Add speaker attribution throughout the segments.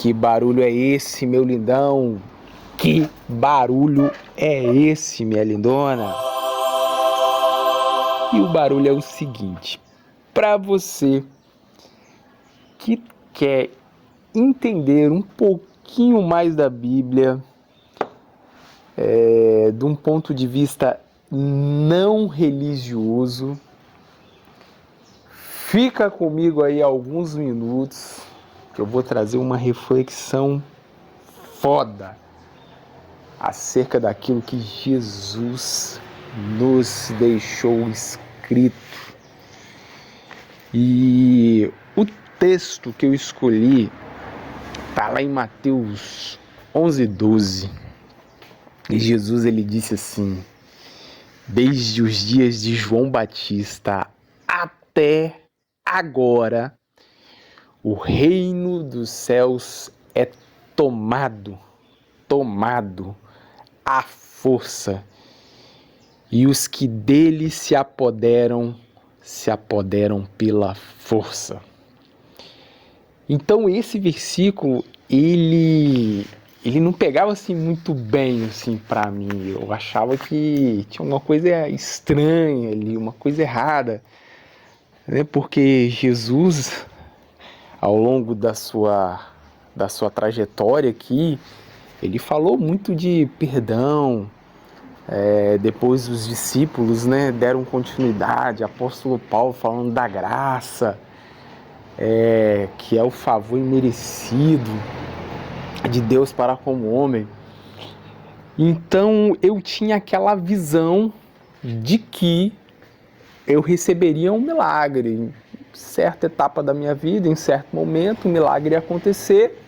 Speaker 1: Que barulho é esse, meu lindão? Que barulho é esse, minha lindona? E o barulho é o seguinte: para você que quer entender um pouquinho mais da Bíblia, de um ponto de vista não religioso, fica comigo aí alguns minutos que eu vou trazer uma reflexão foda acerca daquilo que Jesus nos deixou escrito. E o texto que eu escolhi está lá em Mateus 11:12. E Jesus ele disse assim: desde os dias de João Batista até agora, o reino dos céus é tomado à força, e os que dele se apoderam pela força. Então esse versículo, ele não pegava assim muito bem assim para mim. Eu achava que tinha uma coisa estranha ali, uma coisa errada, né? Porque Jesus, ao longo da sua trajetória aqui, ele falou muito de perdão. Depois os discípulos, né, deram continuidade, apóstolo Paulo falando da graça, que é o favor imerecido de Deus para com o homem. Então eu tinha aquela visão de que eu receberia um milagre. Em certa etapa da minha vida, em certo momento, um milagre ia acontecer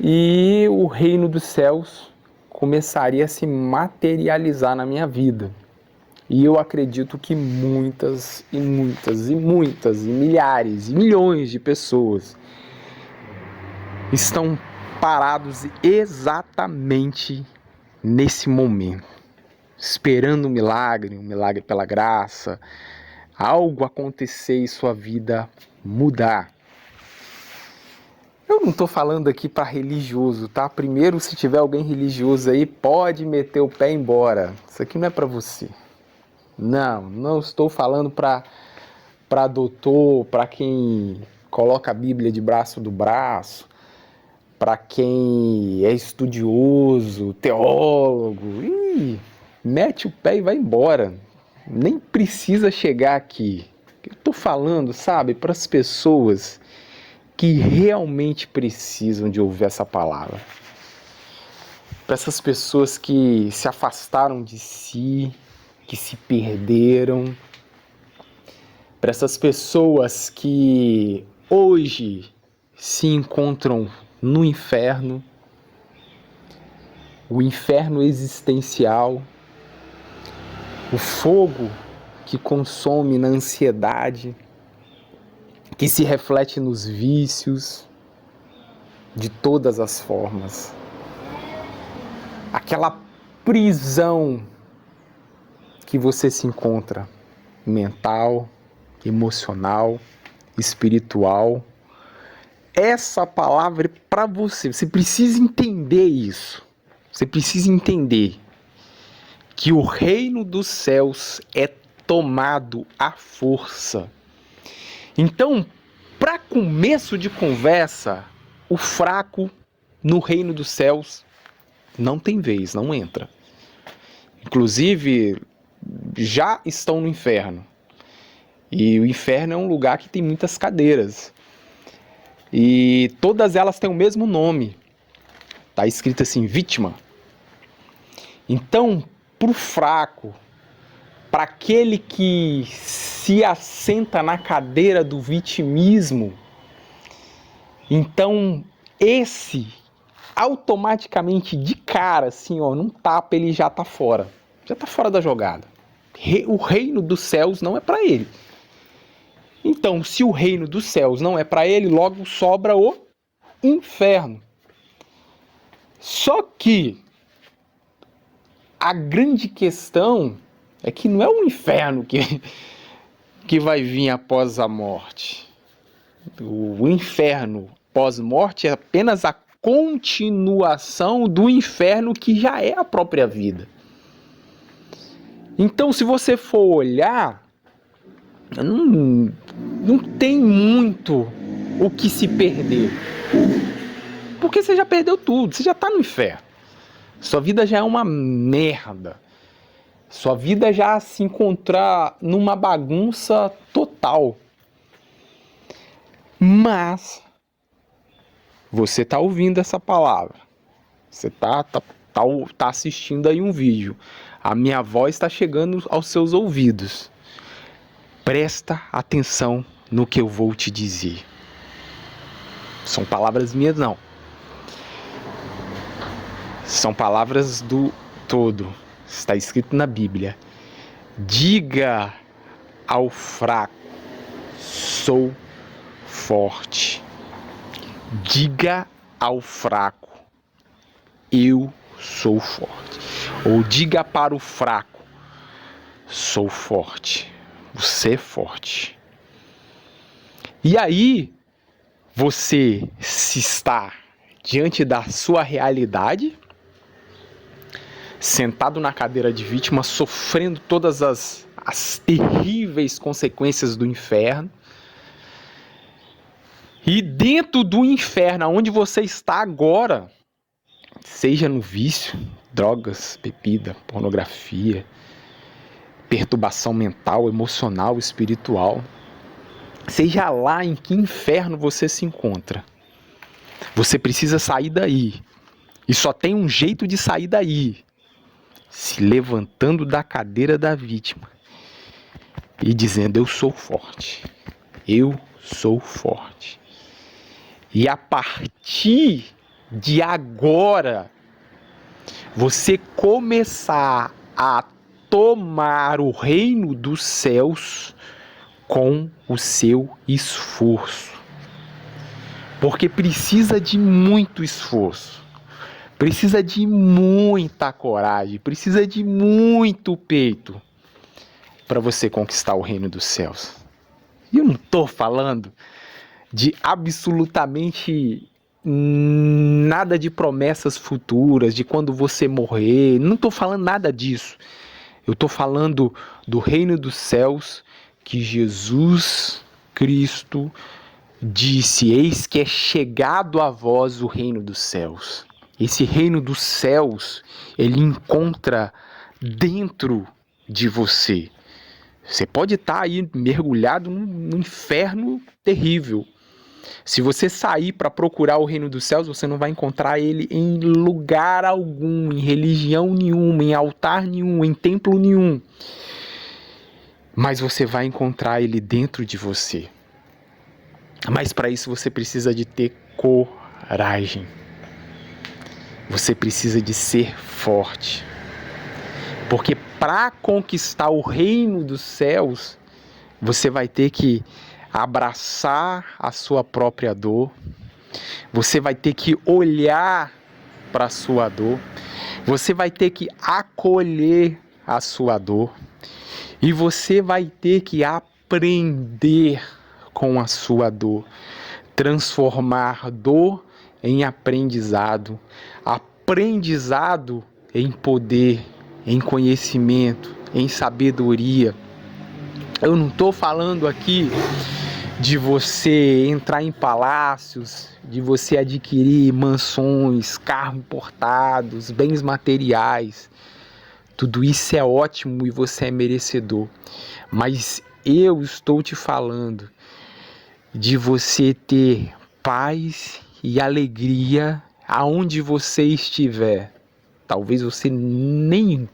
Speaker 1: e o reino dos céus começaria a se materializar na minha vida. E eu acredito que muitas e milhares e milhões de pessoas estão parados exatamente nesse momento, esperando um milagre pela graça, algo acontecer e sua vida mudar. Eu não estou falando aqui para religioso, tá? Primeiro, se tiver alguém religioso aí, pode meter o pé embora. Isso aqui não é para você. Não estou falando para doutor, para quem coloca a Bíblia debaixo do braço, para quem é estudioso, teólogo. Mete o pé e vai embora. Nem precisa chegar aqui. Eu estou falando, sabe, para as pessoas que realmente precisam de ouvir essa palavra. Para essas pessoas que se afastaram de si, que se perderam, para essas pessoas que hoje se encontram no inferno, o inferno existencial, o fogo que consome na ansiedade, que se reflete nos vícios de todas as formas, aquela prisão que você se encontra, mental, emocional, espiritual. Essa palavra é para você. Você precisa entender isso. Você precisa entender que o reino dos céus é tomado à força. Então, para começo de conversa, o fraco no reino dos céus não tem vez, não entra. Inclusive, já estão no inferno. E o inferno é um lugar que tem muitas cadeiras. E todas elas têm o mesmo nome. Está escrito assim, vítima. Então, para o fraco, para aquele que se assenta na cadeira do vitimismo, então esse automaticamente de cara, assim, ó, num tapa ele já está fora. Já está fora da jogada. O reino dos céus não é para ele. Então, se o reino dos céus não é para ele, logo sobra o inferno. Só que a grande questão é que não é o inferno que vai vir após a morte. O inferno pós-morte é apenas a continuação do inferno que já é a própria vida. Então, se você for olhar, não tem muito o que se perder. Porque você já perdeu tudo, você já está no inferno. Sua vida já é uma merda. Sua vida já se encontrar numa bagunça total. Mas você está ouvindo essa palavra. Você tá assistindo aí um vídeo. A minha voz está chegando aos seus ouvidos. Presta atenção no que eu vou te dizer. São palavras minhas, não. São palavras do todo. Está escrito na Bíblia. Diga ao fraco, sou forte. Diga ao fraco, eu sou forte. Ou diga para o fraco, sou forte. Você é forte. E aí, você se está diante da sua realidade, sentado na cadeira de vítima, sofrendo todas as terríveis consequências do inferno. E dentro do inferno, onde você está agora, seja no vício, drogas, bebida, pornografia, perturbação mental, emocional, espiritual, seja lá em que inferno você se encontra, você precisa sair daí. E só tem um jeito de sair daí: se levantando da cadeira da vítima e dizendo: eu sou forte, eu sou forte. E a partir de agora, você começar a tomar o reino dos céus com o seu esforço. Porque precisa de muito esforço, precisa de muita coragem, precisa de muito peito para você conquistar o reino dos céus. E eu não estou falando de absolutamente nada de promessas futuras, de quando você morrer. Não estou falando nada disso. Eu estou falando do reino dos céus que Jesus Cristo disse: eis que é chegado a vós o reino dos céus. Esse reino dos céus, ele encontra dentro de você. Você pode estar aí mergulhado num inferno terrível. Se você sair para procurar o reino dos céus, você não vai encontrar ele em lugar algum, em religião nenhuma, em altar nenhum, em templo nenhum. Mas você vai encontrar ele dentro de você. Mas para isso você precisa de ter coragem. Você precisa de ser forte. Porque para conquistar o reino dos céus, você vai ter que abraçar a sua própria dor. Você vai ter que olhar para a sua dor. Você vai ter que acolher a sua dor. E você vai ter que aprender com a sua dor. Transformar dor em aprendizado. Aprendizado em poder, em conhecimento, em sabedoria. Eu não estou falando aqui de você entrar em palácios, de você adquirir mansões, carros importados, bens materiais. Tudo isso é ótimo e você é merecedor. Mas eu estou te falando de você ter paz e alegria aonde você estiver. Talvez você nem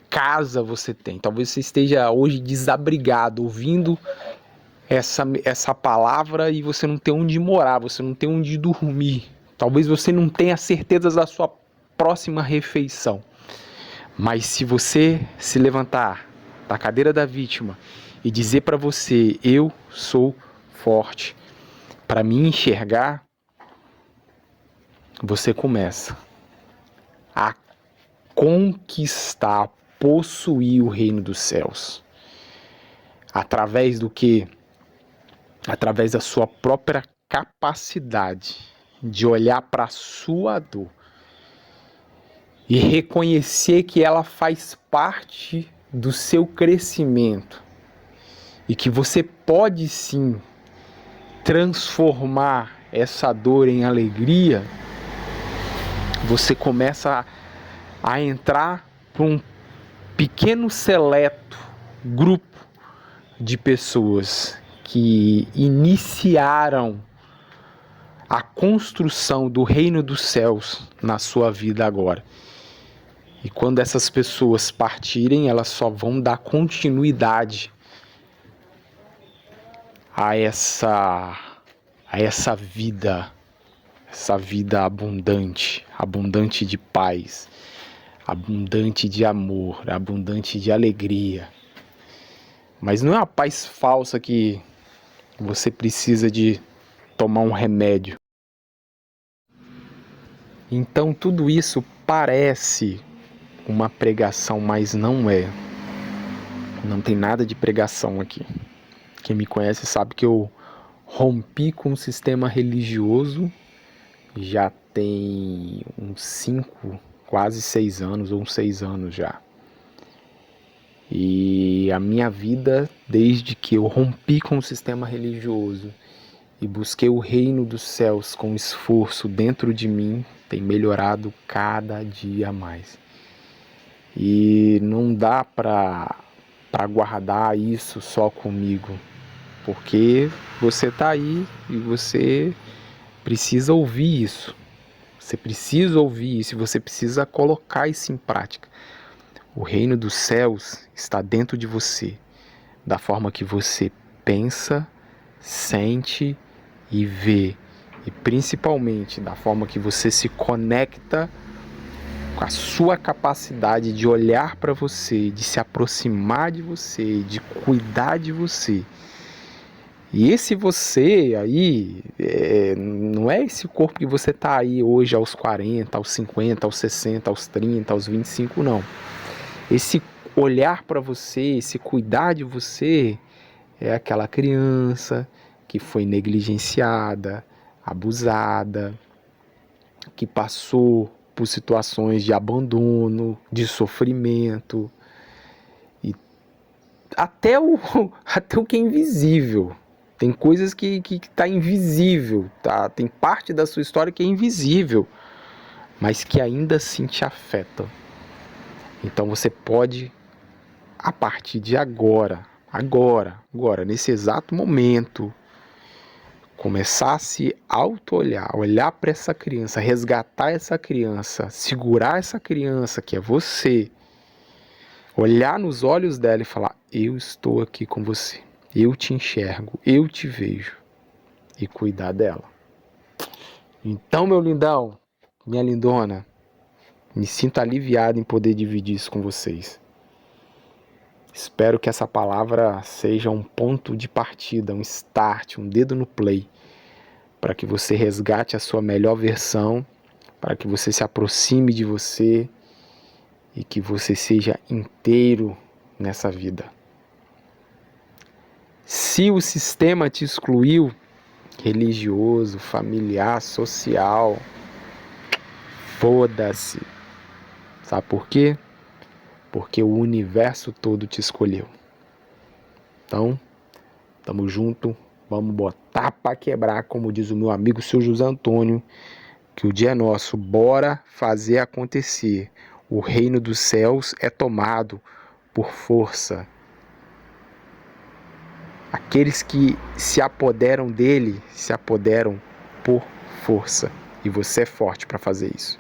Speaker 1: casa você tem. Talvez você esteja hoje desabrigado, ouvindo essa palavra e você não tem onde morar, você não tem onde dormir. Talvez você não tenha certeza da sua próxima refeição. Mas se você se levantar da cadeira da vítima e dizer para você: eu sou forte, para me enxergar, você começa a conquistar, possuir o reino dos céus. Através do quê? Através da sua própria capacidade de olhar para a sua dor e reconhecer que ela faz parte do seu crescimento e que você pode sim transformar essa dor em alegria, você começa a entrar para um pequeno seleto grupo de pessoas que iniciaram a construção do reino dos céus na sua vida agora. E quando essas pessoas partirem, elas só vão dar continuidade a essa vida, essa vida abundante, abundante de paz, abundante de amor, abundante de alegria. Mas não é uma paz falsa que você precisa de tomar um remédio. Então tudo isso parece uma pregação, mas não é. Não tem nada de pregação aqui. Quem me conhece sabe que eu rompi com o sistema religioso já tem uns 5, quase 6 anos, ou uns 6 anos já. E a minha vida, desde que eu rompi com o sistema religioso e busquei o reino dos céus com esforço dentro de mim, tem melhorado cada dia mais. E não dá para guardar isso só comigo, porque você tá aí e você precisa ouvir isso. Você precisa ouvir isso e você precisa colocar isso em prática. O reino dos céus está dentro de você, da forma que você pensa, sente e vê, e principalmente da forma que você se conecta com a sua capacidade de olhar para você, de se aproximar de você, de cuidar de você. E esse você aí, não é esse corpo que você tá aí hoje aos 40, aos 50, aos 60, aos 30, aos 25, não. Esse olhar para você, esse cuidar de você, é aquela criança que foi negligenciada, abusada, que passou por situações de abandono, de sofrimento, e até o que é invisível. Tem coisas que tá invisível, tá? Tem parte da sua história que é invisível, mas que ainda assim te afetam. Então você pode, a partir de agora, nesse exato momento, começar a se auto-olhar, olhar para essa criança, resgatar essa criança, segurar essa criança que é você, olhar nos olhos dela e falar: eu estou aqui com você, eu te enxergo, eu te vejo, e cuidar dela. Então, meu lindão, minha lindona, me sinto aliviado em poder dividir isso com vocês. Espero que essa palavra seja um ponto de partida, um start, um dedo no play, para que você resgate a sua melhor versão, para que você se aproxime de você e que você seja inteiro nessa vida. Se o sistema te excluiu, religioso, familiar, social, foda-se. Sabe por quê? Porque o universo todo te escolheu. Então, tamo junto, vamos botar pra quebrar, como diz o meu amigo seu José Antônio, que o dia é nosso, bora fazer acontecer. O reino dos céus é tomado por força. Aqueles que se apoderam dele, se apoderam por força. E você é forte para fazer isso.